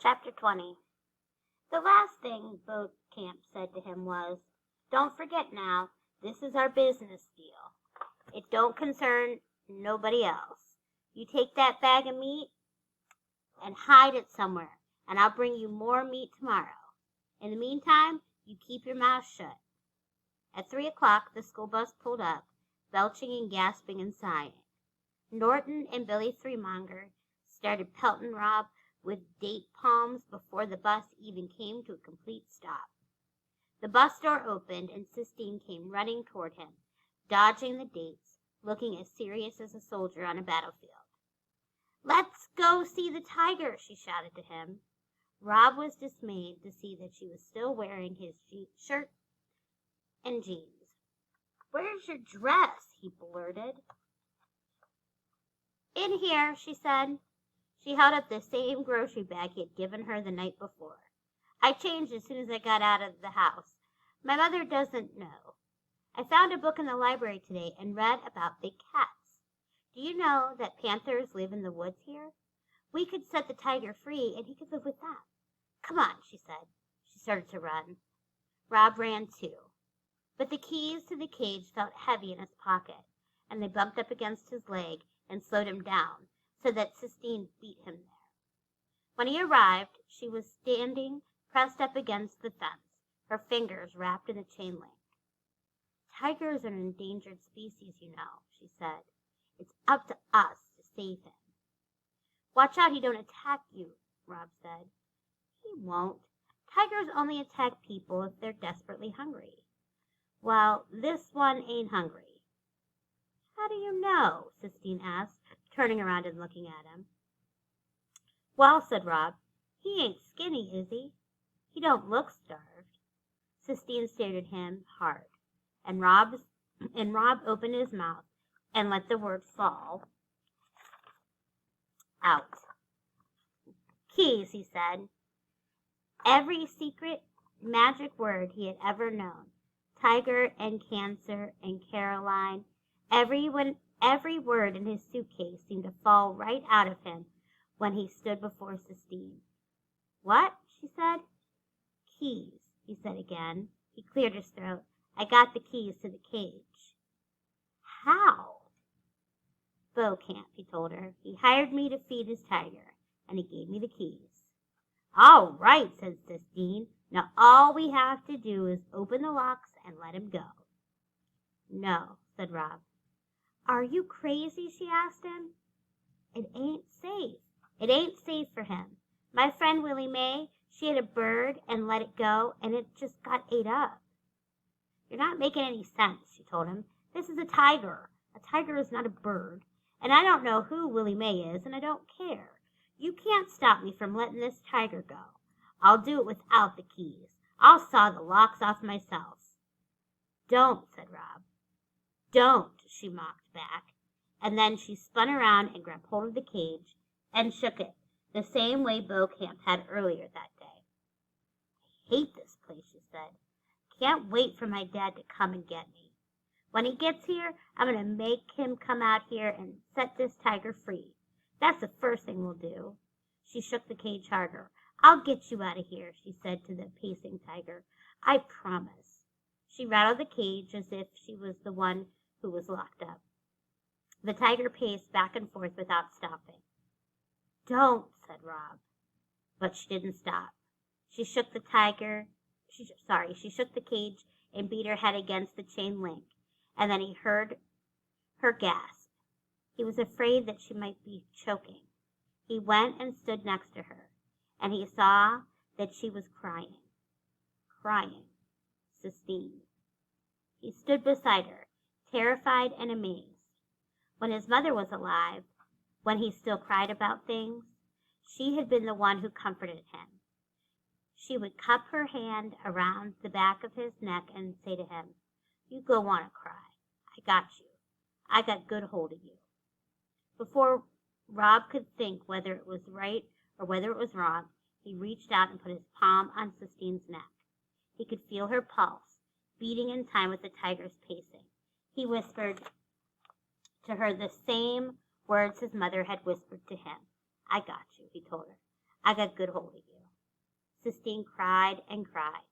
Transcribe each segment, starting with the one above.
Chapter 20. The last thing Beauchamp said to him was, "Don't forget now, this is our business deal. It don't concern nobody else. You take that bag of meat and hide it somewhere, and I'll bring you more meat tomorrow. In the meantime, you keep your mouth shut." At 3 o'clock the school bus pulled up, belching and gasping and sighing. Norton and Billy Threemonger started pelting Rob with date palms before the bus even came to a complete stop. The bus door opened, and Sistine came running toward him, dodging the dates, looking as serious as a soldier on a battlefield. "Let's go see the tiger," she shouted to him. Rob was dismayed to see that she was still wearing his shirt and jeans. "Where's your dress?" he blurted. "In here," she said. She held up the same grocery bag he had given her the night before. "I changed as soon as I got out of the house. My mother doesn't know. I found a book in the library today and read about big cats. Do you know that panthers live in the woods here? We could set the tiger free, and he could live with them. Come on," she said. She started to run. Rob ran too. But the keys to the cage felt heavy in his pocket, and they bumped up against his leg and slowed him down, so that Sistine beat him there. When he arrived, she was standing pressed up against the fence, her fingers wrapped in the chain link. "Tigers are an endangered species, you know," she said. "It's up to us to save him." "Watch out he don't attack you," Rob said. "He won't. Tigers only attack people if they're desperately hungry." "Well, this one ain't hungry." "How do you know?" Sistine asked, turning around and looking at him. "Well," said Rob, "he ain't skinny, is he? He don't look starved." Sistine stared at him hard, and Rob opened his mouth and let the word fall out. "Keys," he said. Every secret, magic word he had ever known. Tiger and Cancer and Caroline. Every word in his suitcase seemed to fall right out of him when he stood before Sistine. "What?" she said. "Keys," he said again. He cleared his throat. "I got the keys to the cage." "How?" "Beauchamp," he told her. "He hired me to feed his tiger, and he gave me the keys." "All right," said Sistine. "Now all we have to do is open the locks and let him go." "No," said Rob. "Are you crazy?" she asked him. "It ain't safe. It ain't safe for him. My friend Willie Mae, she had a bird and let it go, and it just got ate up." "You're not making any sense," she told him. "This is a tiger. A tiger is not a bird. And I don't know who Willie Mae is, and I don't care. You can't stop me from letting this tiger go. I'll do it without the keys. I'll saw the locks off myself." "Don't," said Rob. "Don't," she mocked back, and then she spun around and grabbed hold of the cage and shook it, the same way Beauchamp had earlier that day. "I hate this place," she said. "Can't wait for my dad to come and get me. When he gets here, I'm going to make him come out here and set this tiger free. That's the first thing we'll do." She shook the cage harder. "I'll get you out of here," she said to the pacing tiger. "I promise." She rattled the cage as if she was the one who was locked up. The tiger paced back and forth without stopping. "Don't," said Rob. But she didn't stop. She shook the cage and beat her head against the chain link, and then he heard her gasp. He was afraid that she might be choking. He went and stood next to her, and he saw that she was crying. Crying. Sistine. He stood beside her, terrified and amazed. When his mother was alive, when he still cried about things, she had been the one who comforted him. She would cup her hand around the back of his neck and say to him, "You go on and cry. I got you. I got good hold of you." Before Rob could think whether it was right or whether it was wrong, he reached out and put his palm on Sistine's neck. He could feel her pulse, beating in time with the tiger's pacing. He whispered to her the same words his mother had whispered to him. "I got you," he told her. I got good hold of you." Sistine cried and cried.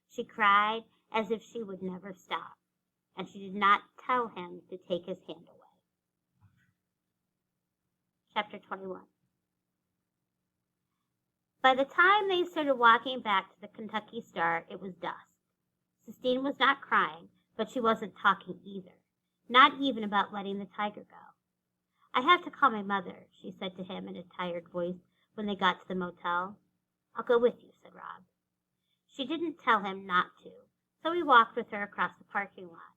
She cried as if she would never stop, and she did not tell him to take his hand away. Chapter 21. By the time they started walking back to the Kentucky Star, it was dusk. Sistine was not crying, but she wasn't talking either, not even about letting the tiger go. "I have to call my mother," she said to him in a tired voice when they got to the motel. "I'll go with you," said Rob. She didn't tell him not to, so he walked with her across the parking lot.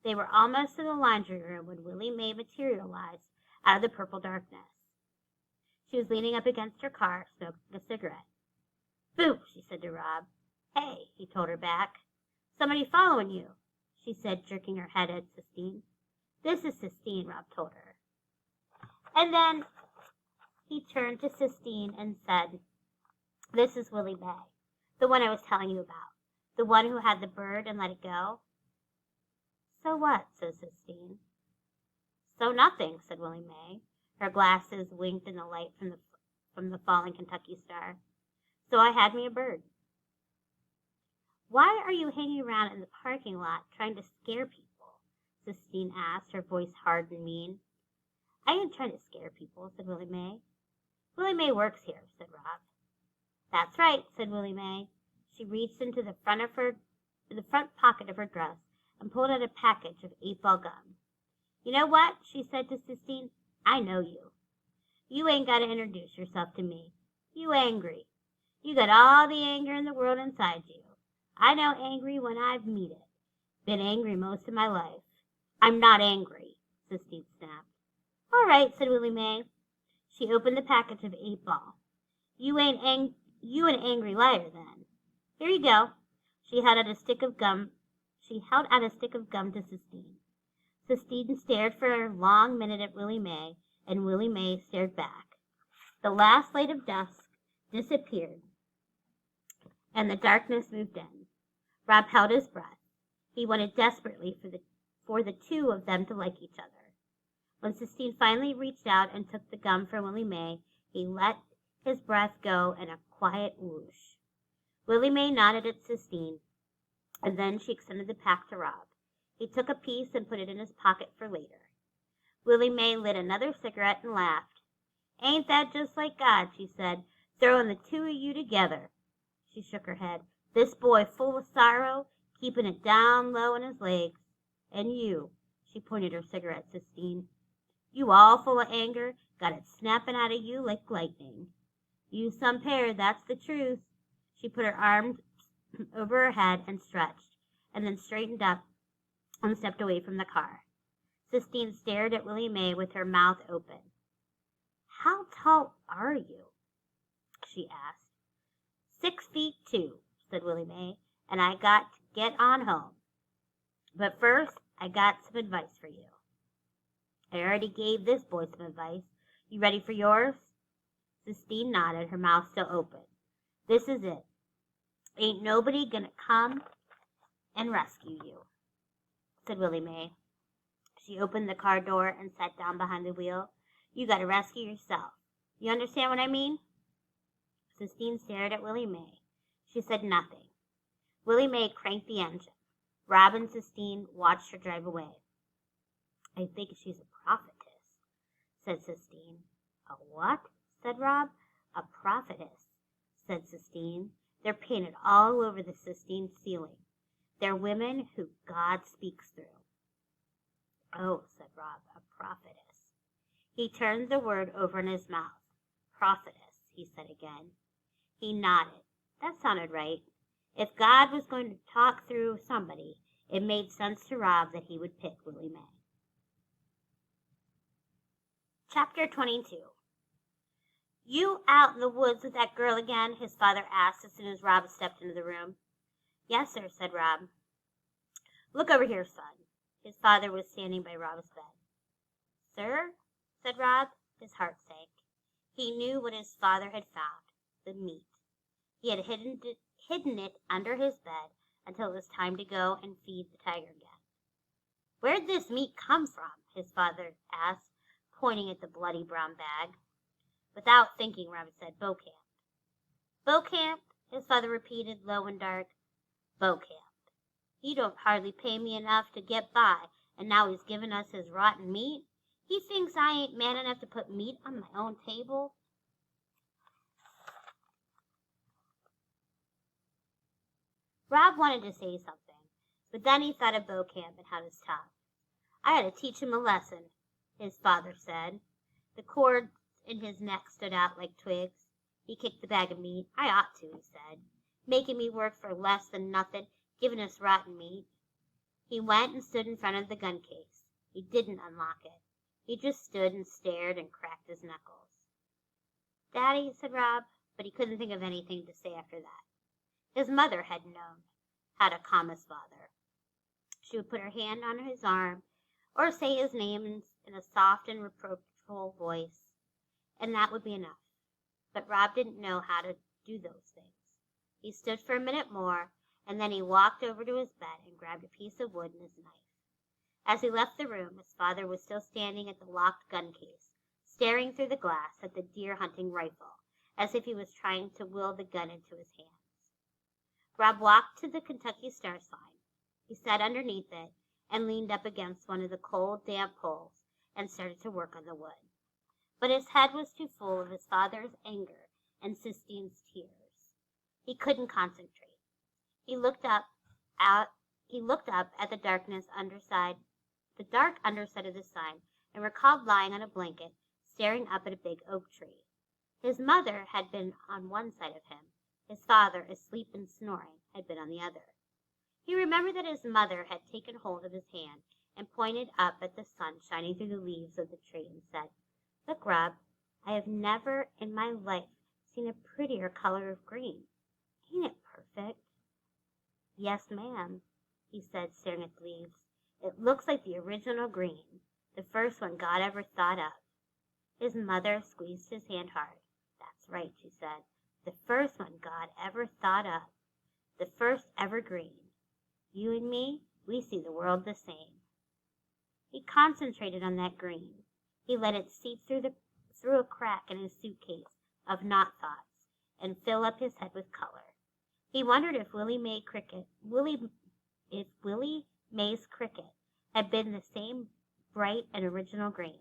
They were almost in the laundry room when Willie Mae materialized out of the purple darkness. She was leaning up against her car, smoking a cigarette. "Boo," she said to Rob. "Hey," he told her back. "Somebody following you," she said, jerking her head at Sistine. "This is Sistine," Rob told her. And then he turned to Sistine and said, "This is Willie Mae, the one I was telling you about, the one who had the bird and let it go." "So what?" said Sistine. "So nothing," said Willie Mae. Her glasses winked in the light from the falling Kentucky Star. "So I had me a bird." "Why are you hanging around in the parking lot trying to scare people?" Sistine asked, her voice hard and mean. "I ain't trying to scare people," said Willie Mae. "Willie Mae works here," said Rob. "That's right," said Willie Mae. She reached into the front pocket of her dress and pulled out a package of 8-ball gum. "You know what?" she said to Sistine. "I know you. You ain't got to introduce yourself to me. You angry. You got all the anger in the world inside you. I know angry when I've met it. Been angry most of my life." "I'm not angry," Sistine snapped. "All right," said Willie Mae. She opened the package of 8-ball. You an angry liar, then. Here you go." She held out a stick of gum to Sistine. Sistine stared for a long minute at Willie Mae, and Willie Mae stared back. The last light of dusk disappeared, and the darkness moved in. Rob held his breath. He wanted desperately for the two of them to like each other. When Sistine finally reached out and took the gum from Willie Mae, he let his breath go in a quiet whoosh. Willie Mae nodded at Sistine, and then she extended the pack to Rob. He took a piece and put it in his pocket for later. Willie Mae lit another cigarette and laughed. "Ain't that just like God," she said, "throwing the two of you together?" She shook her head. "This boy full of sorrow, keeping it down low in his legs. And you," she pointed her cigarette at Sistine, "you all full of anger, got it snapping out of you like lightning. You some pair, that's the truth." She put her arms over her head and stretched, and then straightened up and stepped away from the car. Sistine stared at Willie Mae with her mouth open. "How tall are you?" she asked. 6'2", said Willie Mae, "and I got to get on home. But first, I got some advice for you." "I already gave this boy some advice. You ready for yours?" Sistine nodded, her mouth still open. "This is it. Ain't nobody gonna come and rescue you," said Willie Mae. She opened the car door and sat down behind the wheel. "You gotta rescue yourself. You understand what I mean?" Sistine stared at Willie Mae. She said nothing. Willie Mae cranked the engine. Rob and Sistine watched her drive away. "I think she's a prophetess," said Sistine. "A what?" said Rob. "A prophetess," said Sistine. "They're painted all over the Sistine ceiling. They're women who God speaks through." "Oh," said Rob, "a prophetess." He turned the word over in his mouth. "Prophetess," he said again. He nodded. That sounded right. If God was going to talk through somebody, it made sense to Rob that he would pick Willie Mae. Chapter 22. "You out in the woods with that girl again?" his father asked as soon as Rob stepped into the room. "Yes, sir," said Rob. "Look over here, son." His father was standing by Rob's bed. "Sir?" said Rob. His heart sank. He knew what his father had found, the meat. He had hidden it under his bed until it was time to go and feed the tiger again. "Where'd this meat come from?" his father asked, pointing at the bloody brown bag. Without thinking, Rob said, "Bo Camp." Beaucamp, his father repeated, low and dark. Beaucamp. He don't hardly pay me enough to get by, and now he's giving us his rotten meat. He thinks I ain't man enough to put meat on my own table. Rob wanted to say something, but then he thought of Beaucamp and how to stop. I ought to teach him a lesson, his father said. The cords in his neck stood out like twigs. He kicked the bag of meat. I ought to, he said. Making me work for less than nothing, giving us rotten meat. He went and stood in front of the gun case. He didn't unlock it. He just stood and stared and cracked his knuckles. Daddy, said Rob, but he couldn't think of anything to say after that. His mother had known how to calm his father. She would put her hand on his arm or say his name in a soft and reproachful voice, and that would be enough. But Rob didn't know how to do those things. He stood for a minute more, and then he walked over to his bed and grabbed a piece of wood and his knife. As he left the room, his father was still standing at the locked gun case, staring through the glass at the deer hunting rifle, as if he was trying to will the gun into his hands. Rob walked to the Kentucky Star sign. He sat underneath it and leaned up against one of the cold, damp poles and started to work on the wood. But his head was too full of his father's anger and Sistine's tears. He couldn't concentrate. He looked up at the dark underside of the sign, and recalled lying on a blanket, staring up at a big oak tree. His mother had been on one side of him. His father, asleep and snoring, had been on the other. He remembered that his mother had taken hold of his hand and pointed up at the sun shining through the leaves of the tree and said, "Look, Rob, I have never in my life seen a prettier color of green. Ain't it perfect?" "Yes, ma'am," he said, staring at the leaves. "It looks like the original green, the first one God ever thought of." His mother squeezed his hand hard. "That's right," she said. "The first one God ever thought of. The first ever green. You and me, we see the world the same." He concentrated on that green. He let it seep through a crack in his suitcase of not thoughts and fill up his head with color. He wondered if Willie Mays Cricket had been the same bright and original green.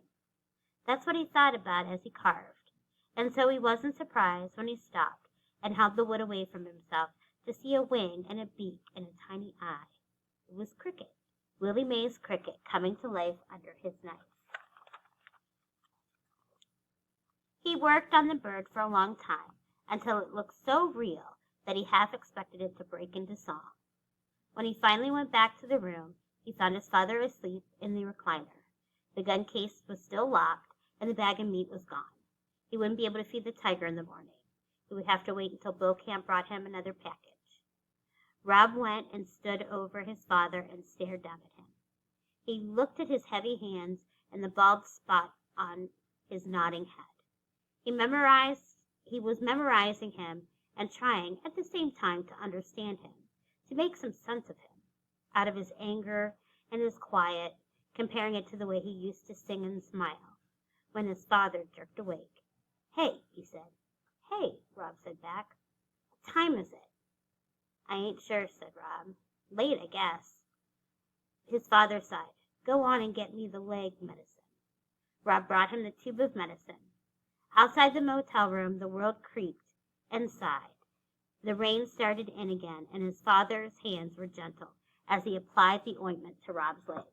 That's what he thought about as he carved, and so he wasn't surprised when he stopped and held the wood away from himself to see a wing and a beak and a tiny eye. It was Cricket, Willie Mays Cricket, coming to life under his knife. He worked on the bird for a long time, until it looked so real that he half expected it to break into song. When he finally went back to the room, he found his father asleep in the recliner. The gun case was still locked, and the bag of meat was gone. He wouldn't be able to feed the tiger in the morning. He would have to wait until Beaucamp brought him another package. Rob went and stood over his father and stared down at him. He looked at his heavy hands and the bald spot on his nodding head. He was memorizing him and trying at the same time to understand him, to make some sense of him, out of his anger and his quiet, comparing it to the way he used to sing and smile when his father jerked awake. "Hey," he said. "Hey," Rob said back. "What time is it?" "I ain't sure," said Rob. "Late, I guess." His father sighed. "Go on and get me the leg medicine." Rob brought him the tube of medicine. Outside the motel room, the world creaked and sighed. The rain started in again, and his father's hands were gentle as he applied the ointment to Rob's leg.